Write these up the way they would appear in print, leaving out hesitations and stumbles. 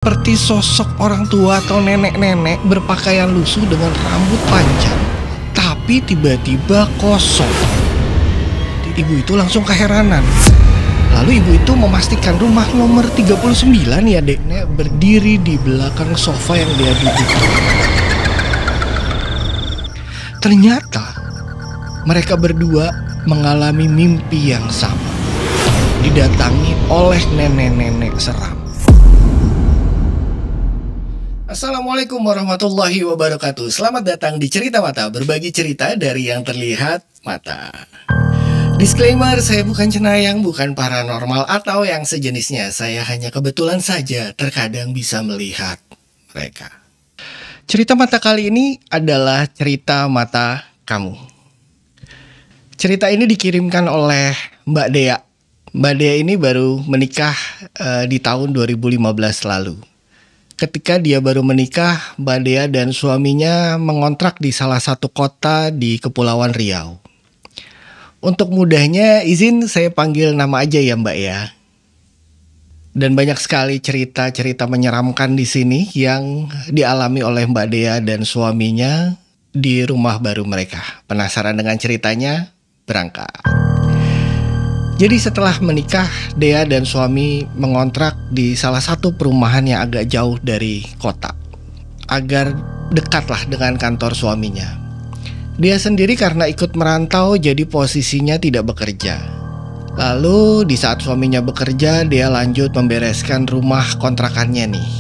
Seperti sosok orang tua atau nenek-nenek berpakaian lusuh dengan rambut panjang, tapi tiba-tiba kosong. Ibu itu langsung keheranan. Lalu ibu itu memastikan rumah nomor 39 ya deknya berdiri di belakang sofa yang dia duduk. Ternyata mereka berdua mengalami mimpi yang sama, didatangi oleh nenek-nenek seram. Assalamualaikum warahmatullahi wabarakatuh. Selamat datang di Cerita Mata, berbagi cerita dari yang terlihat mata. Disclaimer, saya bukan cenayang, bukan paranormal atau yang sejenisnya. Saya hanya kebetulan saja terkadang bisa melihat mereka. Cerita mata kali ini adalah cerita mata kamu. Cerita ini dikirimkan oleh Mbak Dea. Mbak Dea ini baru menikah di tahun 2015 lalu. Ketika dia baru menikah, Mbak Dea dan suaminya mengontrak di salah satu kota di Kepulauan Riau. Untuk mudahnya, izin saya panggil nama aja ya Mbak ya. Dan banyak sekali cerita-cerita menyeramkan di sini yang dialami oleh Mbak Dea dan suaminya di rumah baru mereka. Penasaran dengan ceritanya? Berangkat. Jadi setelah menikah, Dea dan suami mengontrak di salah satu perumahan yang agak jauh dari kota, agar dekatlah dengan kantor suaminya. Dia sendiri karena ikut merantau jadi posisinya tidak bekerja. Lalu di saat suaminya bekerja, dia lanjut membereskan rumah kontrakannya nih.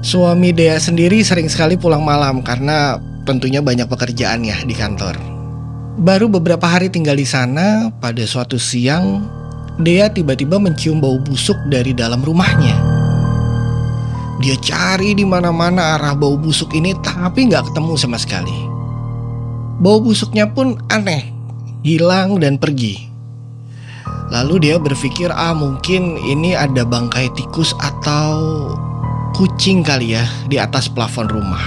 Suami Dea sendiri sering sekali pulang malam karena tentunya banyak pekerjaan ya di kantor. Baru beberapa hari tinggal di sana, pada suatu siang Dea tiba-tiba mencium bau busuk dari dalam rumahnya. Dia cari di mana-mana arah bau busuk ini, tapi nggak ketemu sama sekali. Bau busuknya pun aneh, hilang dan pergi. Lalu dia berpikir, mungkin ini ada bangkai tikus atau kucing kali ya di atas plafon rumah.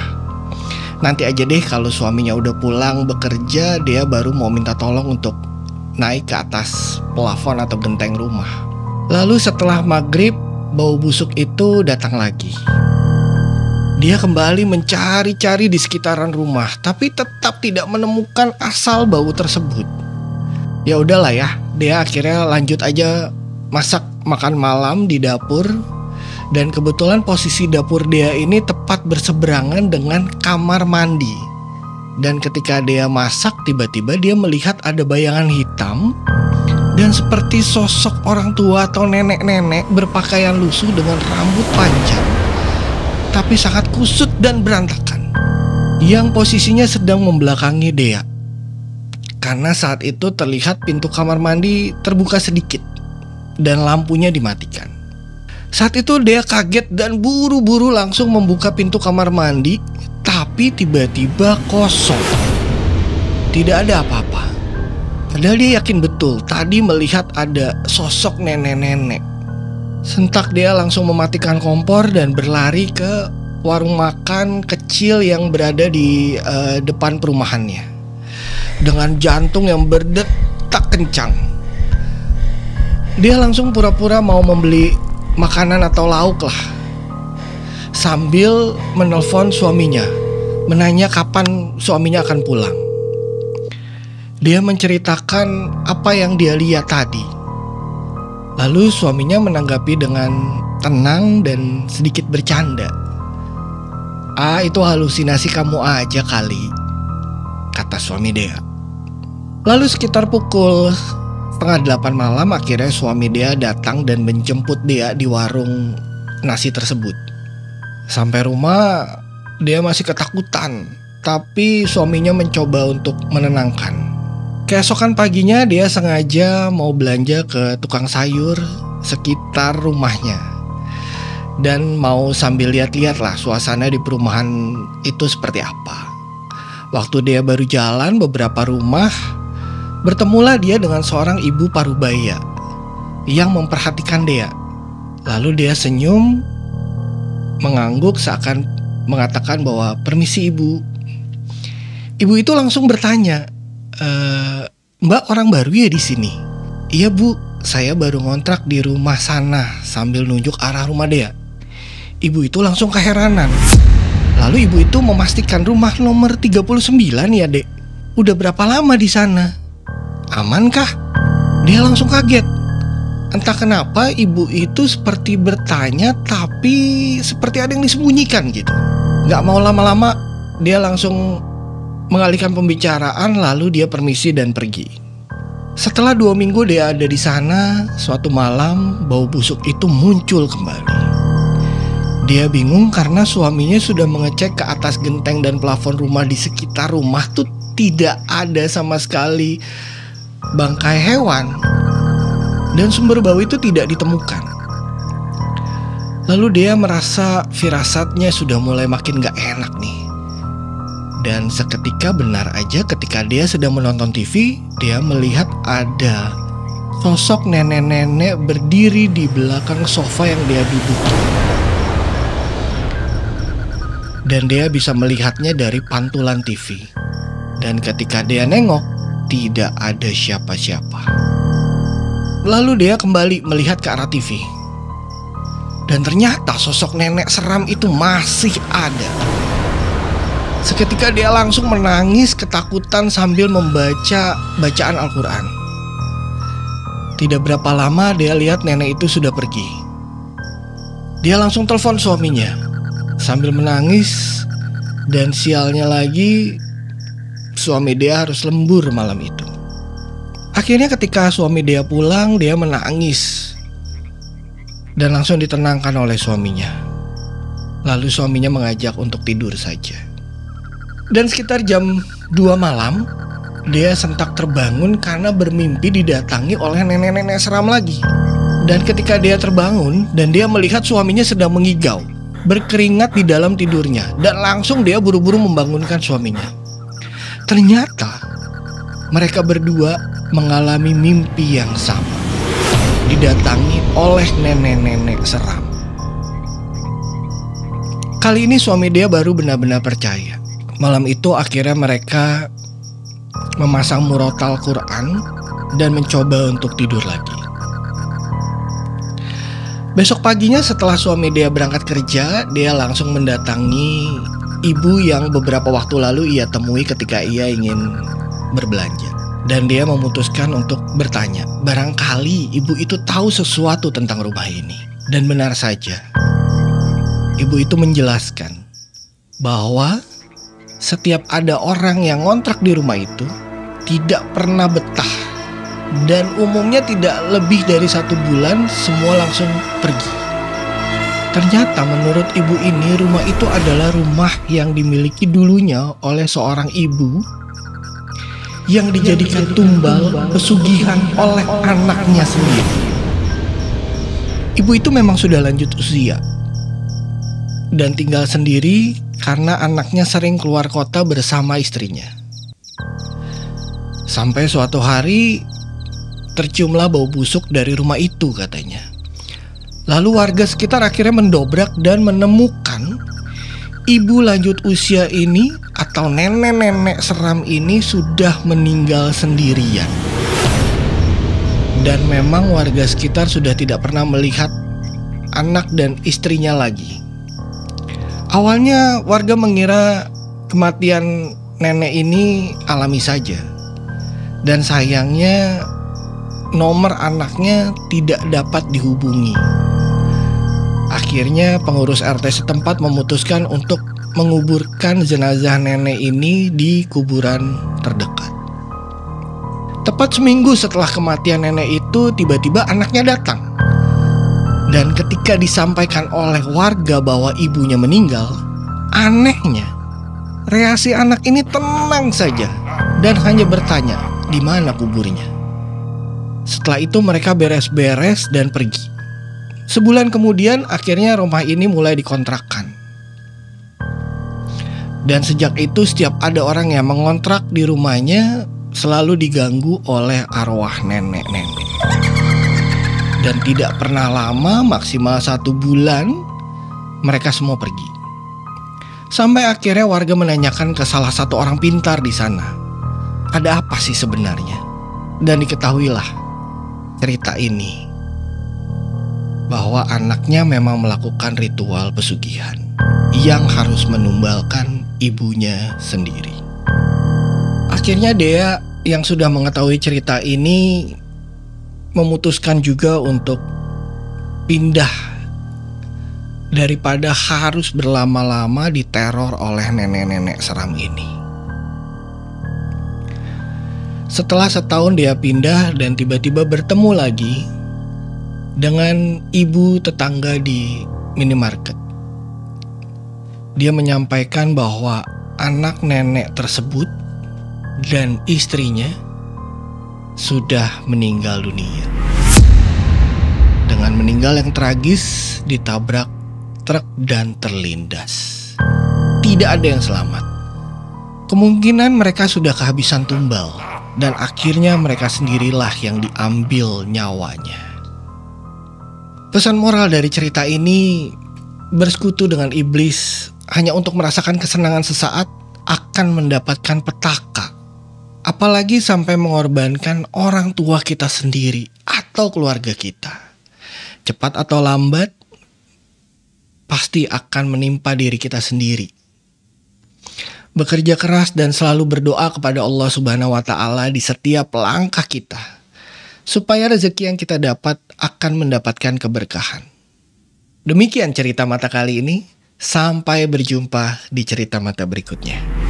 Nanti aja deh kalau suaminya udah pulang bekerja, dia baru mau minta tolong untuk naik ke atas plafon atau genteng rumah. Lalu setelah maghrib, bau busuk itu datang lagi. Dia kembali mencari-cari di sekitaran rumah, tapi tetap tidak menemukan asal bau tersebut. Ya udahlah ya, dia akhirnya lanjut aja masak makan malam di dapur. Dan kebetulan posisi dapur dia ini tepat berseberangan dengan kamar mandi. Dan ketika dia masak, tiba-tiba dia melihat ada bayangan hitam dan seperti sosok orang tua atau nenek-nenek berpakaian lusuh dengan rambut panjang, tapi sangat kusut dan berantakan, yang posisinya sedang membelakangi Dea. Karena saat itu terlihat pintu kamar mandi terbuka sedikit dan lampunya dimatikan. Saat itu Dea kaget dan buru-buru langsung membuka pintu kamar mandi, tapi tiba-tiba kosong. Tidak ada apa-apa. Padahal dia yakin betul tadi melihat ada sosok nenek-nenek. Sentak Dea langsung mematikan kompor dan berlari ke warung makan kecil yang berada di depan perumahannya. Dengan jantung yang berdetak kencang, dia langsung pura-pura mau membeli makanan atau lauk lah, sambil menelpon suaminya, menanya kapan suaminya akan pulang. Dia menceritakan apa yang dia lihat tadi. Lalu suaminya menanggapi dengan tenang dan sedikit bercanda. Itu halusinasi kamu aja kali, kata suami Dea. Lalu sekitar pukul 7:30 malam akhirnya suami Dea datang dan menjemput Dea di warung nasi tersebut. Sampai rumah dia masih ketakutan, tapi suaminya mencoba untuk menenangkan. Keesokan paginya dia sengaja mau belanja ke tukang sayur sekitar rumahnya dan mau sambil lihat-lihat lah suasana di perumahan itu seperti apa. Waktu dia baru jalan beberapa rumah, bertemulah dia dengan seorang ibu parubaya yang memperhatikan Dea. Lalu dia senyum, mengangguk seakan mengatakan bahwa permisi ibu. Ibu itu langsung bertanya, Mbak orang baru ya di sini? Iya bu, saya baru ngontrak di rumah sana, sambil nunjuk arah rumah Dea. ibu itu langsung keheranan. Lalu ibu itu memastikan, rumah nomor 39 ya dek, udah berapa lama di sana? Amankah? Dia langsung kaget. Entah kenapa ibu itu seperti bertanya tapi seperti ada yang disembunyikan gitu. Gak mau lama-lama, dia langsung mengalihkan pembicaraan, lalu dia permisi dan pergi. Setelah 2 minggu dia ada di sana, suatu malam bau busuk itu muncul kembali. Dia bingung karena suaminya sudah mengecek ke atas genteng dan plafon rumah. Di sekitar rumah tuh tidak ada sama sekali bangkai hewan, dan sumber bau itu tidak ditemukan. Lalu dia merasa firasatnya sudah mulai makin gak enak nih. Dan seketika, benar aja, ketika dia sedang menonton TV, dia melihat ada sosok nenek-nenek berdiri di belakang sofa yang dia duduki. Dan dia bisa melihatnya dari pantulan TV. Dan ketika dia nengok, tidak ada siapa-siapa. Lalu dia kembali melihat ke arah TV. Dan ternyata sosok nenek seram itu masih ada. Seketika dia langsung menangis ketakutan sambil membaca bacaan Al-Quran. Tidak berapa lama dia lihat nenek itu sudah pergi. Dia langsung telepon suaminya sambil menangis, dan sialnya lagi, suami dia harus lembur malam itu. Akhirnya ketika suami dia pulang, dia menangis dan langsung ditenangkan oleh suaminya. Lalu suaminya mengajak untuk tidur saja. Dan sekitar jam 2 malam, dia sentak terbangun karena bermimpi didatangi oleh nenek-nenek seram lagi. Dan ketika dia terbangun dan dia melihat suaminya sedang mengigau, berkeringat di dalam tidurnya, dan langsung dia buru-buru membangunkan suaminya. Ternyata mereka berdua mengalami mimpi yang sama, didatangi oleh nenek-nenek seram. Kali ini suami dia baru benar-benar percaya. Malam itu akhirnya mereka memasang murotal Quran dan mencoba untuk tidur lagi. Besok paginya setelah suami dia berangkat kerja, dia langsung mendatangi ibu yang beberapa waktu lalu ia temui ketika ia ingin berbelanja. Dan dia memutuskan untuk bertanya, barangkali ibu itu tahu sesuatu tentang rumah ini. Dan benar saja, ibu itu menjelaskan bahwa setiap ada orang yang ngontrak di rumah itu tidak pernah betah. Dan umumnya tidak lebih dari 1 bulan semua langsung pergi. Ternyata menurut ibu ini, rumah itu adalah rumah yang dimiliki dulunya oleh seorang ibu yang dijadikan tumbal pesugihan oleh anaknya sendiri. Ibu itu memang sudah lanjut usia dan tinggal sendiri karena anaknya sering keluar kota bersama istrinya. Sampai suatu hari terciumlah bau busuk dari rumah itu katanya. Lalu warga sekitar akhirnya mendobrak dan menemukan ibu lanjut usia ini atau nenek-nenek seram ini sudah meninggal sendirian. Dan memang warga sekitar sudah tidak pernah melihat anak dan istrinya lagi. Awalnya warga mengira kematian nenek ini alami saja. Dan sayangnya nomor anaknya tidak dapat dihubungi. Akhirnya pengurus RT setempat memutuskan untuk menguburkan jenazah nenek ini di kuburan terdekat. Tepat seminggu setelah kematian nenek itu, tiba-tiba anaknya datang. Dan ketika disampaikan oleh warga bahwa ibunya meninggal, anehnya reaksi anak ini tenang saja dan hanya bertanya, di mana kuburnya? Setelah itu mereka beres-beres dan pergi. Sebulan kemudian akhirnya rumah ini mulai dikontrakkan. Dan sejak itu setiap ada orang yang mengontrak di rumahnya selalu diganggu oleh arwah nenek-nenek. Dan tidak pernah lama, maksimal 1 bulan, mereka semua pergi. Sampai akhirnya warga menanyakan ke salah satu orang pintar di sana, ada apa sih sebenarnya? Dan diketahuilah cerita ini bahwa anaknya memang melakukan ritual pesugihan yang harus menumbalkan ibunya sendiri. Akhirnya Dea yang sudah mengetahui cerita ini memutuskan juga untuk pindah daripada harus berlama-lama diteror oleh nenek-nenek seram ini. Setelah setahun dia pindah dan tiba-tiba bertemu lagi dengan ibu tetangga di minimarket. Dia menyampaikan bahwa anak nenek tersebut dan istrinya sudah meninggal dunia. Dengan meninggal yang tragis, ditabrak truk dan terlindas. Tidak ada yang selamat. Kemungkinan mereka sudah kehabisan tumbal dan akhirnya mereka sendirilah yang diambil nyawanya. Pesan moral dari cerita ini, bersekutu dengan iblis hanya untuk merasakan kesenangan sesaat akan mendapatkan petaka. Apalagi sampai mengorbankan orang tua kita sendiri atau keluarga kita. Cepat atau lambat, pasti akan menimpa diri kita sendiri. Bekerja keras dan selalu berdoa kepada Allah Subhanahu wa Ta'ala di setiap langkah kita, supaya rezeki yang kita dapat akan mendapatkan keberkahan. Demikian cerita mata kali ini. Sampai berjumpa di cerita mata berikutnya.